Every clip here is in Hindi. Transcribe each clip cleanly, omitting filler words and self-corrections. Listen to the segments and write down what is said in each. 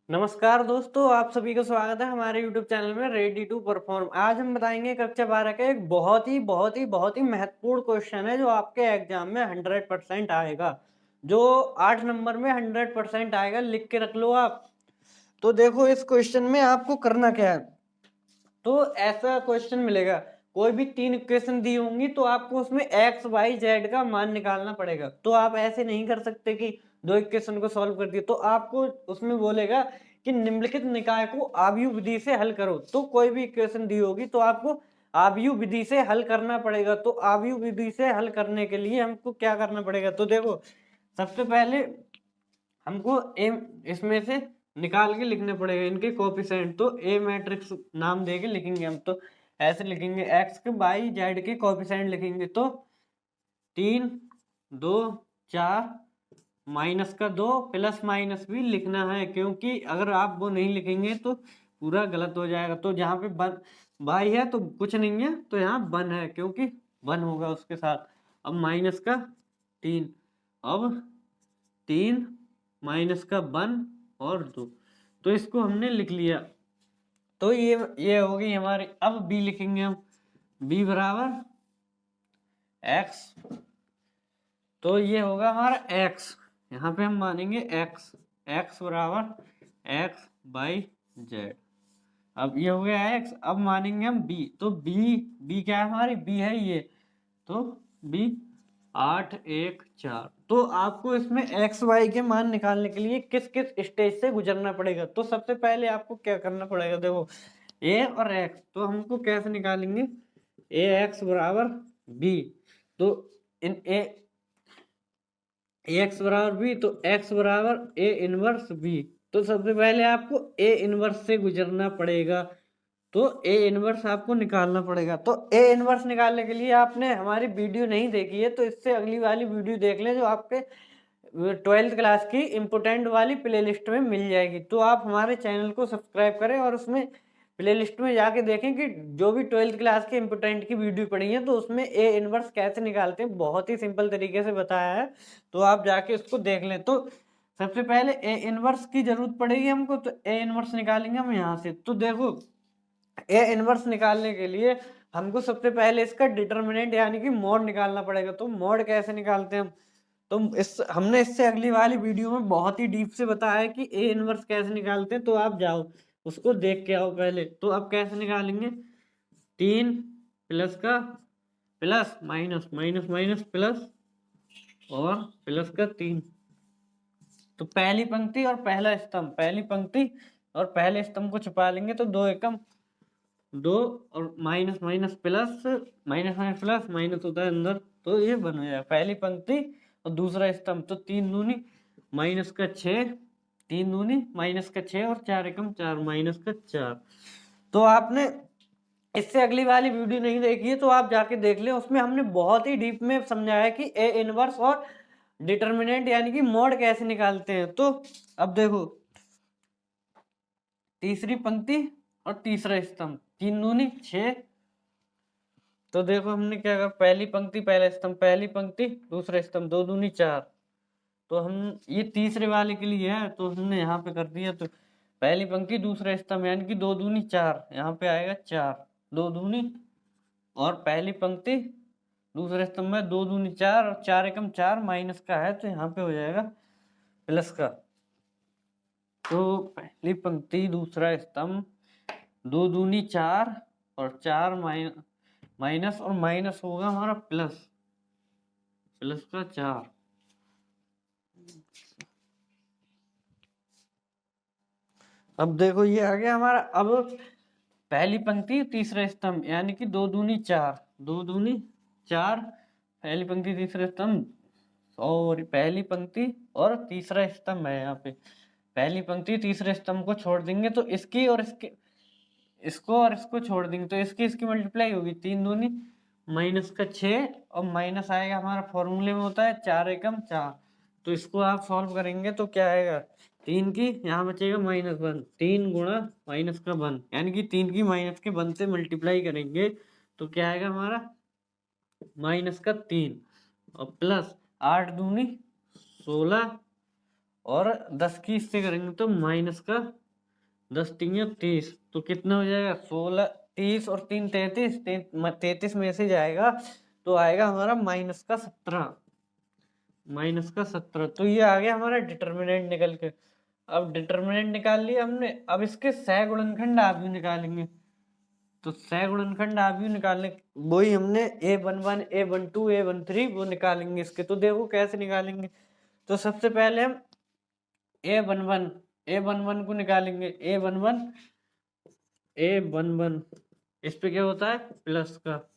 नमस्कार दोस्तों, आप सभी का स्वागत है हमारे YouTube चैनल में रेडी टू परफॉर्म। आज हम बताएंगे कक्षा 12 का एक बहुत ही महत्वपूर्ण क्वेश्चन है जो आपके एग्जाम में 100% आएगा, जो 8 नंबर में 100% आएगा। लिख के रख लो आप। तो देखो, इस क्वेश्चन में आपको करना क्या है। तो ऐसा क्वेश्चन मिलेगा, कोई भी 3 इक्वेशन दी होंगी तो आपको उसमें एक्स वाई जेड का मान निकालना पड़ेगा। तो आप ऐसे नहीं कर सकते कि 2 इक्वेशन को सॉल्व कर दिए। तो आपको उसमें बोलेगा कि निम्नलिखित निकाय को आव्यूह विधि से हल करो। तो कोई भी इक्वेशन दी होगी तो आपको आव्यूह विधि से हल करना पड़ेगा। तो आव्यूह विधि से हल करने के लिए हमको क्या करना पड़ेगा, तो देखो, सबसे पहले हमको इसमें से निकाल के लिखने पड़ेगा इनके कोफिशिएंट। तो ए मैट्रिक्स नाम देके लिखेंगे हम। तो ऐसे लिखेंगे, एक्स के बाई जेड के कोफिशिएंट लिखेंगे। तो 3 2 4 माइनस का 2 प्लस माइनस भी लिखना है, क्योंकि अगर आप वो नहीं लिखेंगे तो पूरा गलत हो जाएगा। तो जहाँ पे वन बाई है तो कुछ नहीं है, तो यहाँ वन है क्योंकि वन होगा उसके साथ। अब माइनस का 3, अब 3 माइनस का 1 और 2। तो इसको हमने लिख लिया। तो ये हो गई हमारी। अब बी लिखेंगे हम, बी बराबर एक्स। तो ये होगा हमारा एक्स, यहाँ पे हम मानेंगे एक्स, एक्स बराबर एक्स बाई जेड। अब ये हो गया एक्स। अब मानेंगे हम बी। तो बी बी क्या है हमारी, बी है ये। तो बी 8 1 4। तो आपको इसमें एक्स वाई के मान निकालने के लिए किस किस स्टेज से गुजरना पड़ेगा। तो सबसे पहले आपको क्या करना पड़ेगा, देखो, ए और एक्स। तो हमको कैसे निकालेंगे, ए एक्स बराबर बी। तो इन ए एक्स बराबर बी, तो एक्स बराबर ए इनवर्स बी। तो सबसे पहले आपको ए इनवर्स से गुजरना पड़ेगा। तो ए इनवर्स आपको निकालना पड़ेगा। तो ए इनवर्स निकालने के लिए आपने हमारी वीडियो नहीं देखी है तो इससे अगली वाली वीडियो देख लें, जो आपके 12th क्लास की इम्पोर्टेंट वाली प्लेलिस्ट में मिल जाएगी। तो आप हमारे चैनल को सब्सक्राइब करें और उसमें प्लेलिस्ट में जाके देखें कि जो भी 12th क्लास के इम्पोर्टेंट की वीडियो पड़ी है तो उसमें ए इनवर्स कैसे निकालते हैं बहुत ही सिंपल तरीके से बताया है। तो आप जाके उसको देख लें। तो सबसे पहले ए इनवर्स की जरूरत पड़ेगी हमको। तो ए इनवर्स निकालेंगे हम यहाँ से। तो देखो, ए इनवर्स निकालने के लिए हमको सबसे पहले इसका डिटर्मिनेंट यानी कि मॉड निकालना पड़ेगा। तो मॉड कैसे निकालते हैं हम, तो हमने इससे अगली वाली वीडियो में बहुत ही डीप से बताया है कि ए इनवर्स कैसे निकालते हैं। तो आप जाओ उसको देख के आओ पहले। तो अब कैसे निकालेंगे, 3 प्लस का plus minus minus minus plus और प्लस का 3। तो पहली पंक्ति और पहला स्तंभ, पहली पंक्ति और पहले स्तंभ को छुपा लेंगे। तो 2 एकम 2 और minus minus plus, minus minus plus, minus होता है अंदर। तो ये बन गया पहली पंक्ति और दूसरा स्तंभ। तो 3 दूनी माइनस का 6, 3 दूनी माइनस का 6 और 4 एकम 4 माइनस का 4। तो आपने इससे अगली वाली वीडियो नहीं देखी है तो आप जाके देख लें, उसमें हमने बहुत ही डीप में समझाया कि ए इनवर्स और डिटर्मिनेंट यानी कि मॉड कैसे निकालते हैं। तो अब देखो, तीसरी पंक्ति और तीसरा स्तंभ, 3 दूनी 6। तो देखो हमने क्या कहा, पहली पंक्ति पहला स्तंभ, पहली पंक्ति दूसरा स्तंभ, 2 दूनी 4। तो हम ये तीसरे वाले के लिए है तो हमने यहाँ पे कर दिया। तो पहली पंक्ति दूसरा स्तंभ यानी कि 2 दूनी 4, यहाँ पे आएगा 4, 2 दूनी, और पहली पंक्ति दूसरे स्तंभ में 2 दूनी 4 और 4 एकम 4 माइनस का है तो यहाँ पे हो जाएगा प्लस का। तो पहली पंक्ति दूसरा स्तंभ 2 दूनी 4 और 4 माइनस और माइनस होगा हमारा प्लस, प्लस का 4। अब देखो ये आ गया हमारा। अब पहली पंक्ति तीसरा स्तंभ यानी कि 2 दूनी 4, 2 दूनी 4, पहली पंक्ति तीसरा स्तंभ, और पहली पंक्ति और तीसरा स्तंभ है यहाँ पे। पहली पंक्ति तीसरे स्तंभ को छोड़ देंगे तो इसकी और इसके, इसको और इसको छोड़ देंगे तो इसकी मल्टीप्लाई होगी, 3 दूनी माइनस का 6 और माइनस आएगा हमारा फॉर्मूले में होता है 4 एकम 4। तो इसको आप सॉल्व करेंगे तो क्या आएगा, 3 की यहाँ बचेगा -1, 3 गुणा माइनस का 1 यानी कि 3 की माइनस के 1 से मल्टीप्लाई करेंगे तो क्या आएगा हमारा माइनस का 3 और प्लस 8 दूनी 16 और 10 की इससे करेंगे तो माइनस का 10 3 30, तो कितना हो जाएगा 16 30 और 3 33, 33 में से जाएगा तो आएगा हमारा -17। तो ये आ गया हमारा डिटर्मिनेंट निकल के। अब डिटर्मिनेंट निकाल लिया हमने, अब इसके सह गुणनखंड आव्यूह निकालेंगे। तो सह गुणनखंड आव्यूह निकालने वही हमने A11 A12 A13 वो निकालेंगे इसके। तो देखो कैसे निकालेंगे। तो सबसे पहले हम A11 को निकालेंगे। A11 इस पे क्या होता है प्लस का।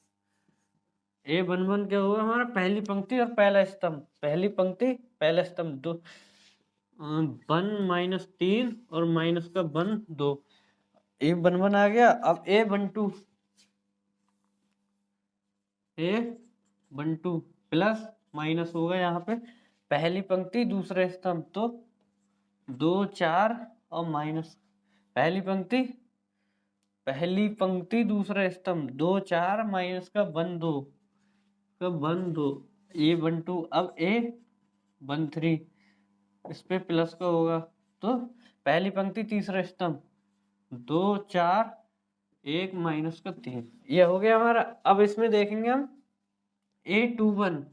A11 क्या होगा हमारा पहली पंक्ति और पहला स्तंभ, पहली पंक्ति पहला स्तंभ, दो 1 -3 और माइनस का 1 2। A11 आ गया। अब A12 प्लस माइनस होगा यहाँ पे पहली पंक्ति दूसरे स्तंभ, तो 2 4 और माइनस पहली पंक्ति दूसरा स्तंभ 2 4 माइनस का 1 2 का 1 2 A12। अब A13 इस पे प्लस का होगा, तो पहली पंक्ति तीसरा स्तंभ 2 4 1 माइनस का 3, ये हो गया हमारा। अब इसमें देखेंगे हम A21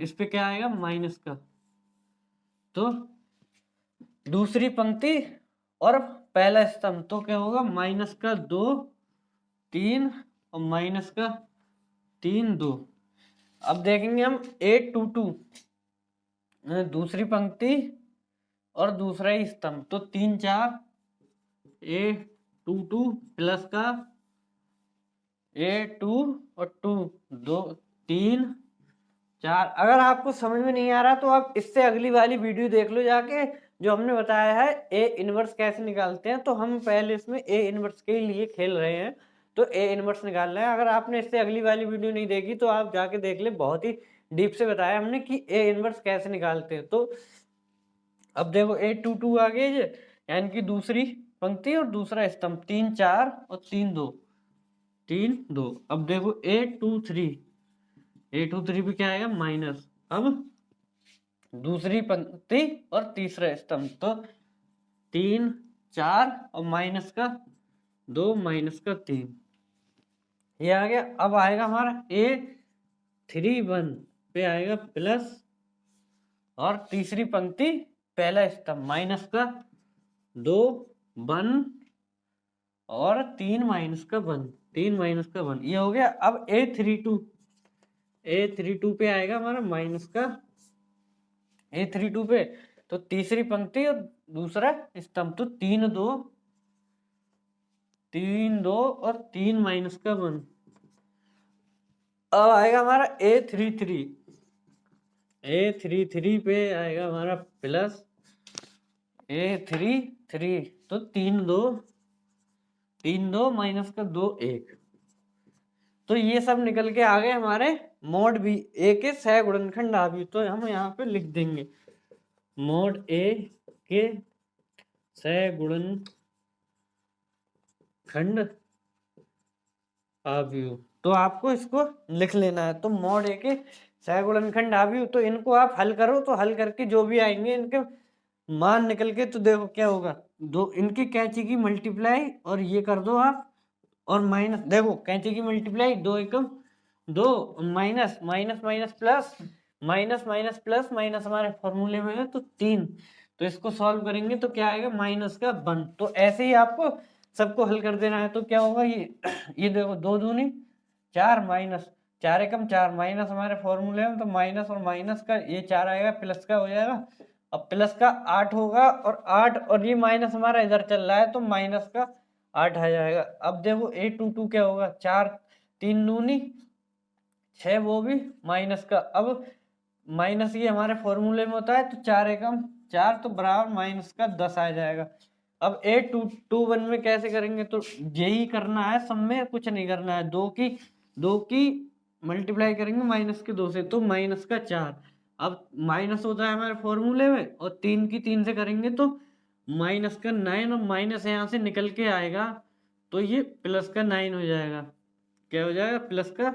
इस पे क्या आएगा माइनस का, तो दूसरी पंक्ति और पहला स्तंभ, तो क्या होगा माइनस का 2 3 और माइनस का 3 2। अब देखेंगे हम A22 दूसरी पंक्ति और दूसरा ही स्तंभ, तो 3 4 A22 प्लस का A2 और 2 2 3 4। अगर आपको समझ में नहीं आ रहा तो आप इससे अगली वाली वीडियो देख लो जाके, जो हमने बताया है ए इनवर्स कैसे निकालते हैं। तो हम पहले इसमें ए इनवर्स के लिए खेल रहे हैं, तो ए इनवर्स निकालना है। अगर आपने इससे अगली वाली वीडियो नहीं देखी तो आप जाके देख ले, बहुत ही डीप से बताया हमने कि ए इनवर्स कैसे निकालते हैं। तो अब देखो A22 आ गया ये, यानी कि दूसरी पंक्ति और दूसरा स्तंभ 3 4 और 3 2। अब देखो A23 पे क्या आएगा माइनस, अब दूसरी पंक्ति और तीसरा स्तंभ, तो 3 4 और माइनस का 2 माइनस का 3, ये आ गया। अब आएगा हमारा A31 पे आएगा प्लस और तीसरी पंक्ति पहला स्तंभ माइनस का 2 1 और 3 माइनस का 1 3 माइनस का 1, ये हो गया। अब A32 पे आएगा हमारा माइनस का A32 पे, तो तीसरी पंक्ति और दूसरा स्तंभ, तो 3 2 और 3 माइनस का 1। अब आएगा हमारा A33 पे आएगा हमारा प्लस A33, तो 3 2 माइनस का 2 1। तो ये सब निकल के आ गए हमारे मोड बी ए के सह गुणनखंड आव्यूह। तो हम यहाँ पे लिख देंगे मोड ए के सह गुणनखंड आव्यूह। तो आपको इसको लिख लेना है। तो मोड ए के सह गुणनखंड आव्यूह, तो इनको आप हल करो, तो हल करके जो भी आएंगे इनके मान निकल के, तो देखो क्या होगा, दो इनकी कैंची की मल्टीप्लाई और ये कर दो आप, और माइनस, देखो कैंची की मल्टीप्लाई 2 एकम 2 minus minus minus plus minus minus plus minus हमारे फॉर्मूले में है तो 3। तो इसको सॉल्व करेंगे तो क्या आएगा माइनस का 1। तो ऐसे ही आपको सबको हल कर देना है। तो क्या होगा ये देखो 2 दूनी 4 माइनस 4 एकम 4 माइनस हमारे फॉर्मूले में, तो माइनस और माइनस का ये 4 आएगा प्लस का हो जाएगा। अब प्लस का 8 होगा और 8 और ये माइनस हमारा इधर चल रहा है तो माइनस का 8 आ जाएगा। अब देखो A22 क्या होगा 4 3 दूनी 6, वो भी माइनस का। अब माइनस ये हमारे फॉर्मूले में होता है, तो 4 एकम 4 तो बराबर माइनस का 10 आ जाएगा। अब A21 में कैसे करेंगे, तो यही करना है, सब में कुछ नहीं करना है। 2 की मल्टीप्लाई करेंगे माइनस के 2 से, तो माइनस का 4। अब माइनस होता है हमारे फॉर्मूले में, और 3 की 3 से करेंगे तो माइनस का 9, और माइनस यहाँ से निकल के आएगा तो ये प्लस का 9 हो जाएगा। क्या हो जाएगा प्लस का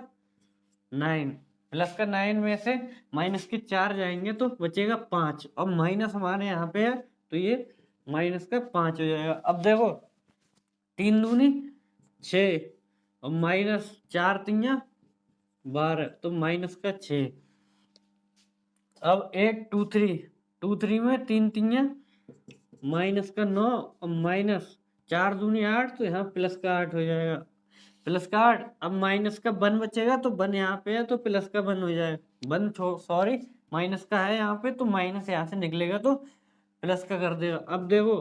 9। प्लस का 9 में से माइनस के 4 जाएंगे तो बचेगा 5, और माइनस हमारे यहाँ पे है तो ये माइनस का 5 हो जाएगा। अब देखो 3 दूनी 6 और माइनस 4 तिया 12, तो माइनस का 6। अब 8 2 3 में 3 तिया माइनस का 9 और माइनस 4 दूनी 8, तो यहाँ प्लस का 8 हो जाएगा, प्लस का 8। अब माइनस का 1 बचेगा तो 1 यहाँ पे है तो प्लस का 1 हो जाएगा, 1 सॉरी माइनस का है यहाँ पे तो माइनस यहाँ से निकलेगा तो प्लस का कर देगा। अब देखो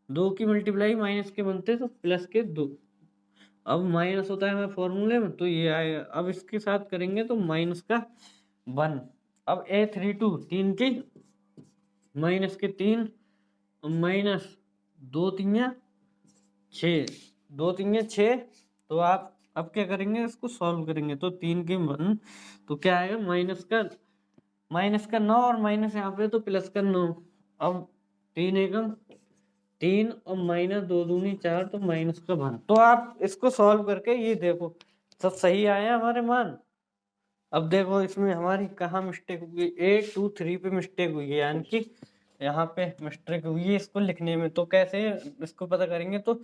2 की मल्टीप्लाई माइनस के बनते तो प्लस के 2, अब माइनस होता है हमें फॉर्मूले में तो ये आएगा। अब इसके साथ करेंगे तो माइनस का 1। अब A32 3 की माइनस के 3 माइनस 2 तिया 6, 2 तिया 6, तो आप अब क्या करेंगे इसको सॉल्व करेंगे तो 3 के 1 तो क्या आएगा माइनस का 9 और माइनस यहाँ पे तो प्लस का 9। अब 3 एकम 3 और माइनस 2 दूनी 4, तो माइनस का 1। तो आप इसको सॉल्व करके ये देखो सब सही आया हमारे मान। अब देखो इसमें हमारी कहाँ मिस्टेक हुई, A23 पे मिस्टेक हुई है, यानी कि यहाँ पे मिस्टेक हुई है इसको लिखने में। तो कैसे इसको पता करेंगे, तो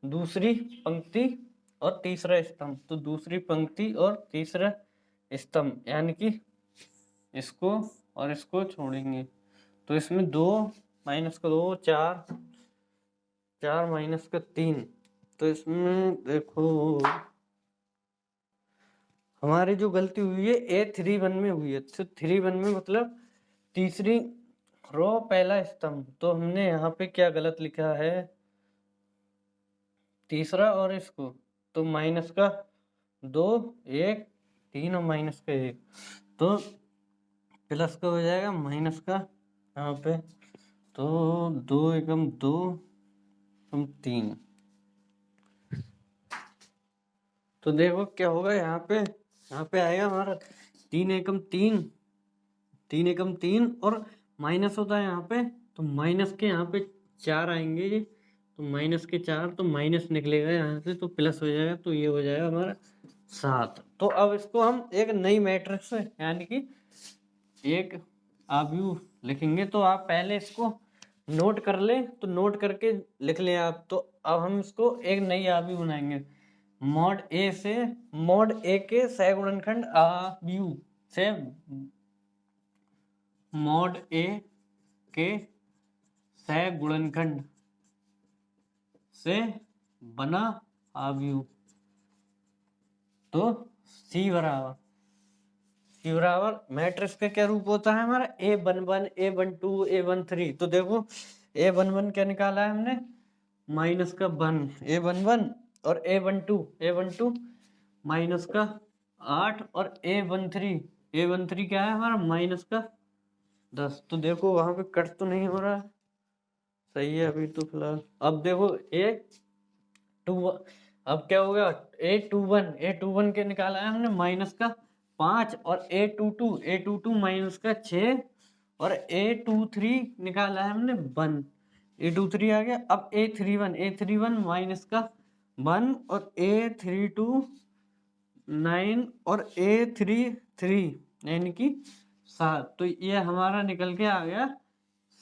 दूसरी पंक्ति और तीसरा स्तंभ, तो दूसरी पंक्ति और तीसरा स्तंभ यानी कि इसको और इसको छोड़ेंगे तो इसमें 2 माइनस का 2 4 4 माइनस का 3, तो इसमें देखो हमारी जो गलती हुई है A31 में हुई है। तो 31 में मतलब तीसरी रो पहला स्तंभ, तो हमने यहाँ पे क्या गलत लिखा है, तीसरा और इसको तो माइनस का 2 1 3 और माइनस का 1, तो प्लस का हो जाएगा माइनस का यहाँ पे, तो 2 एकम 2 3। तो देखो क्या होगा यहाँ पे आएगा हमारा 3 एकम 3 3 एकम 3 और माइनस होता है यहाँ पे तो माइनस के यहाँ पे 4 आएंगे ये, तो माइनस के 4 तो माइनस निकलेगा यहाँ से तो प्लस हो जाएगा, तो ये हो जाएगा हमारा 7। तो अब इसको हम एक नई मैट्रिक्स यानी कि एक आव्यूह लिखेंगे। तो आप पहले इसको नोट कर ले, तो नोट करके लिख लें आप। तो अब हम इसको एक नई आव्यूह बनाएंगे, मॉड ए के सहगुणनखंड आव्यूह से, मॉड ए के सहगुणनखंड से बना आव्यूह। तो सी बराबर मैट्रिक्स का क्या रूप होता है हमारा, A11 A12 A13। तो देखो A11 क्या निकाला है हमने, माइनस का 1 A11 और A12 माइनस का 8 और A13 क्या है हमारा माइनस का 10। तो देखो वहां पे कट तो नहीं हो रहा है, सही है अभी तो फिलहाल। अब देखो अब क्या होगा, A21 के निकाला है हमने माइनस का 5 और A22 माइनस का 6 और A23 निकाला है हमने 1, A23 आ गया। अब A31 माइनस का 1 और A32 9 और A33 यानी कि 7। तो ये हमारा निकल के आ गया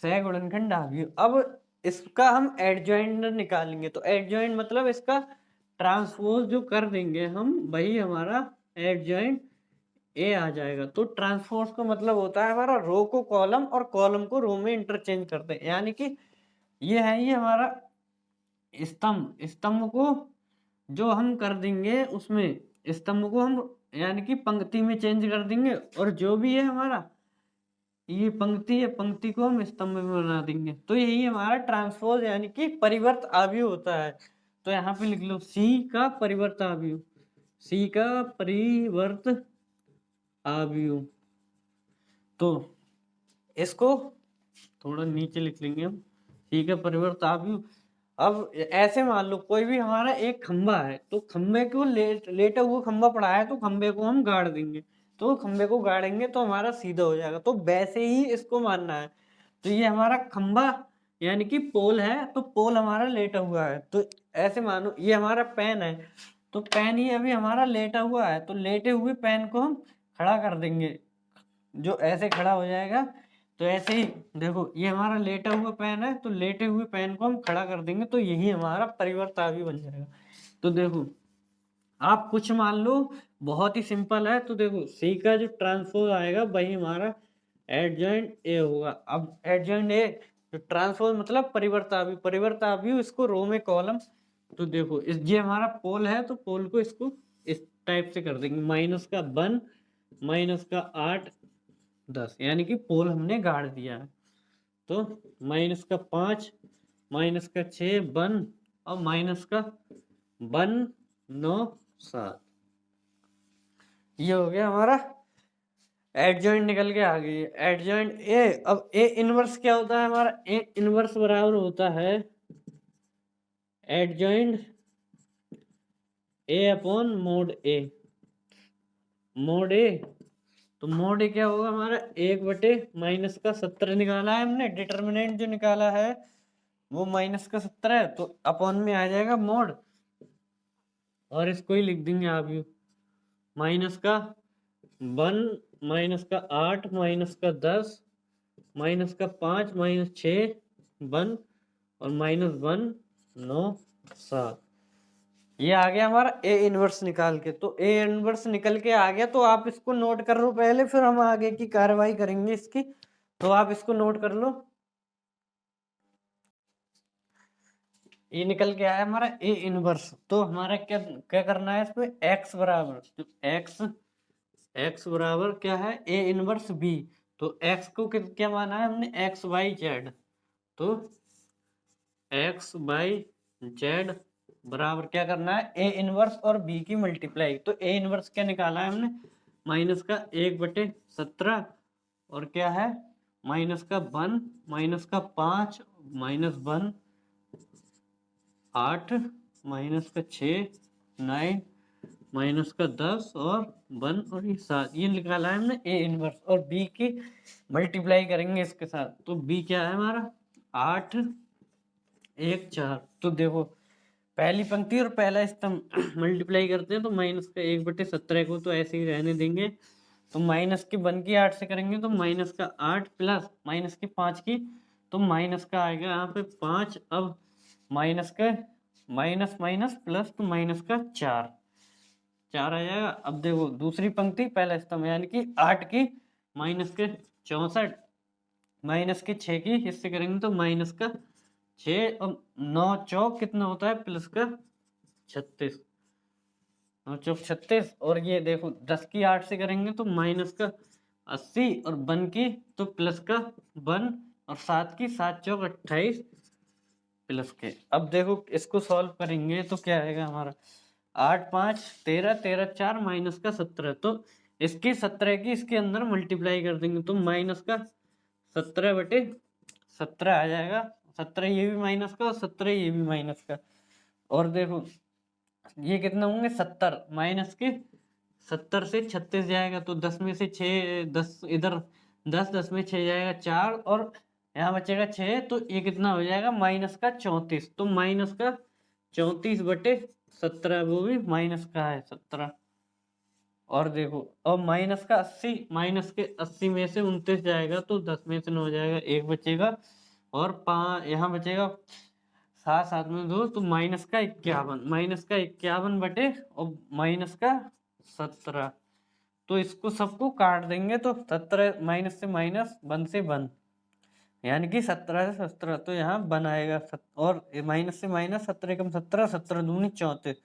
सहगुणनखंड आव्यूह। अब इसका हम एडजॉइंट निकालेंगे, तो एडजॉइंट मतलब इसका ट्रांसपोज जो कर देंगे हम, वही हमारा एडजॉइंट ए आ जाएगा। तो ट्रांसपोज का मतलब होता है हमारा रो को कॉलम और कॉलम को रो में इंटरचेंज करते हैं, यानी कि ये हमारा स्तंभ को जो हम कर देंगे उसमें स्तंभ को हम यानी कि पंक्ति में चेंज कर देंगे, और जो भी है हमारा ये पंक्ति को हम स्तंभ में बना देंगे। तो यही हमारा ट्रांसपोज यानी कि परिवर्त आव्यूह होता है। तो यहाँ पे लिख लो सी का परिवर्त आव्यूह। तो इसको थोड़ा नीचे लिख लेंगे हम, सी का परिवर्त आव्यूह। अब ऐसे मान लो कोई भी हमारा एक खंबा है, तो खंबे को लेटा हुआ खंबा पड़ा है, तो खंबे को हम गाड़ देंगे, तो खंबे को गाड़ेंगे तो हमारा सीधा हो जाएगा। तो वैसे ही इसको मानना है। तो ये हमारा खंबा यानी कि पोल है, तो पोल हमारा लेटा हुआ है, तो ऐसे मानो ये हमारा पेन है, तो पेन ही अभी हमारा लेटा हुआ है, तो लेटे हुए पेन को हम खड़ा कर देंगे, जो ऐसे खड़ा हो जाएगा। तो ऐसे ही देखो ये हमारा लेटा हुआ पेन है, तो लेटे हुए पेन को हम खड़ा कर देंगे, तो यही हमारा परिवर्तावी बन जाएगा। तो देखो आप कुछ मान लो, बहुत ही सिंपल है। तो देखो सी का जो ट्रांसपोज आएगा वही हमारा एडजॉइंट ए होगा। अब एडजॉइंट ए जो ट्रांसपोज मतलब परिवर्तावी, परिवर्तावी इसको रो में कॉलम। तो देखो इस ये हमारा पोल है, तो पोल को इसको इस टाइप से कर देंगे, माइनस का 1, माइनस का 8, 10, यानी कि पोल हमने गाड़ दिया है। तो माइनस का 5, माइनस का 6, 1 और माइनस का 1, 9, 7। ये हो गया हमारा एडजॉइंट, निकल के आ गई एडजॉइंट ए। अब ए इनवर्स क्या होता है हमारा? ए इनवर्स बराबर होता है adjoint A upon mod A. Mod A, तो मोड ए क्या होगा हमारा? 1/माइनस का 17 निकाला है हमने, डिटर्मिनेंट जो निकाला है वो माइनस का 17 है, तो अपॉन में आ जाएगा मोड, और इसको ही लिख देंगे आप यू माइनस का 1, माइनस का 8, माइनस का 10, माइनस का 5, माइनस 6, 1 और माइनस 1, 9, 7। ये आ गया हमारा ए इनवर्स निकाल के। तो ए इनवर्स निकल के आ गया, तो आप इसको नोट कर लो पहले, फिर हम आगे की कार्रवाई करेंगे इसकी। तो आप इसको नोट कर लो। ये निकल के आया हमारा ए इनवर्स। तो हमारा क्या क्या करना है इसमें? एक्स बराबर, तो एक्स बराबर क्या है? A inverse B. तो एक्स को क्या माना है हमने? X Y Z. तो एक्स वाई जेड बराबर क्या करना है? ए इनवर्स और बी की मल्टीप्लाई। तो ए इनवर्स क्या निकाला है हमने? माइनस का 1/17 और क्या है? माइनस का 1, माइनस का 5, माइनस 1, 8, माइनस का 6, 9, माइनस का 10 और 1 और ये 7। ये निकाला है हमने ए इनवर्स, और बी की मल्टीप्लाई करेंगे इसके साथ। तो बी क्या है हमारा? 8, 1, 4। तो देखो पहली पंक्ति और पहला स्तंभ मल्टीप्लाई करते हैं, तो माइनस का 1/17 को तो ऐसे ही रहने देंगे। तो माइनस के 1 की 8 से करेंगे, तो माइनस का 8 प्लस माइनस की 5 की, तो माइनस का आएगा यहाँ पे 5। अब माइनस का माइनस माइनस प्लस, तो माइनस का 4 आ जाएगा। अब देखो दूसरी पंक्ति पहला स्तंभ, यानी कि 8 की माइनस के 64, माइनस के 6 की इससे करेंगे, तो माइनस का 6 और 9 चौक कितना होता है? प्लस का 36, 9 चौक 36। और ये देखो 10 की 8 से करेंगे, तो माइनस का 80 और 1 की तो प्लस का 1 और 7 की 7 चौक 28 प्लस के। अब देखो इसको सॉल्व करेंगे तो क्या आएगा हमारा? 8, 5, 13, 13, 4 माइनस का 17। तो इसकी 17 की इसके अंदर मल्टीप्लाई कर देंगे, तो माइनस का 17/17 आ जाएगा। 17 ये भी माइनस का और 17 ये भी माइनस का। और देखो ये कितना होंगे? 70 माइनस के 70 से 36 जाएगा, तो 10 में से 6, 10 इधर 10 में 6 जाएगा 4 और यहाँ बचेगा 6। तो ये कितना हो जाएगा? माइनस का 34। तो माइनस का 34/17 वो भी माइनस का है 17। और देखो अब माइनस का 80, माइनस के 80 में से 29 जाएगा, तो 10 में से 9 जाएगा, 1 बचेगा और 5 यहाँ बचेगा, 7 7 में 2, तो माइनस का 51, माइनस का 51 बटे और माइनस का 17। तो इसको सबको काट देंगे, तो 17 माइनस से माइनस 1 से 1, यानी कि 17 से 17, तो यहाँ 1 आएगा। और माइनस से माइनस 17 कम 17, 17 दूनी 34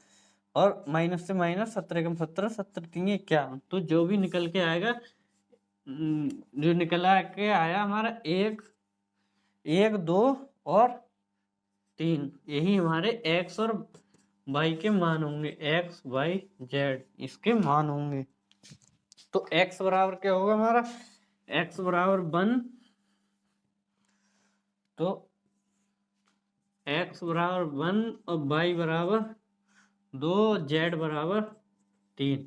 और माइनस से माइनस 17 कम 17, 17 3 51। तो जो भी निकल के आएगा, जो निकला के आया हमारा 1, 1, 2 और 3, यही हमारे एक्स और वाई के मान होंगे। एक्स वाई जेड इसके मान होंगे। तो एक्स बराबर क्या होगा हमारा? एक्स बराबर 1, तो एक्स बराबर 1 और वाई बराबर 2, जेड बराबर 3।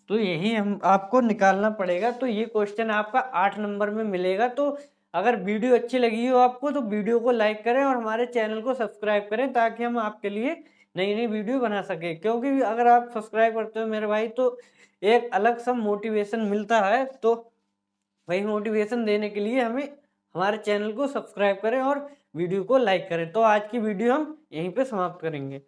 तो यही हम आपको निकालना पड़ेगा। तो ये क्वेश्चन आपका 8 नंबर में मिलेगा। तो अगर वीडियो अच्छी लगी हो आपको, तो वीडियो को लाइक करें और हमारे चैनल को सब्सक्राइब करें, ताकि हम आपके लिए नई नई वीडियो बना सके। क्योंकि अगर आप सब्सक्राइब करते हो मेरे भाई तो एक अलग सा मोटिवेशन मिलता है। तो वही मोटिवेशन देने के लिए हमें हमारे चैनल को सब्सक्राइब करें और वीडियो को लाइक करें। तो आज की वीडियो हम यहीं पे समाप्त करेंगे।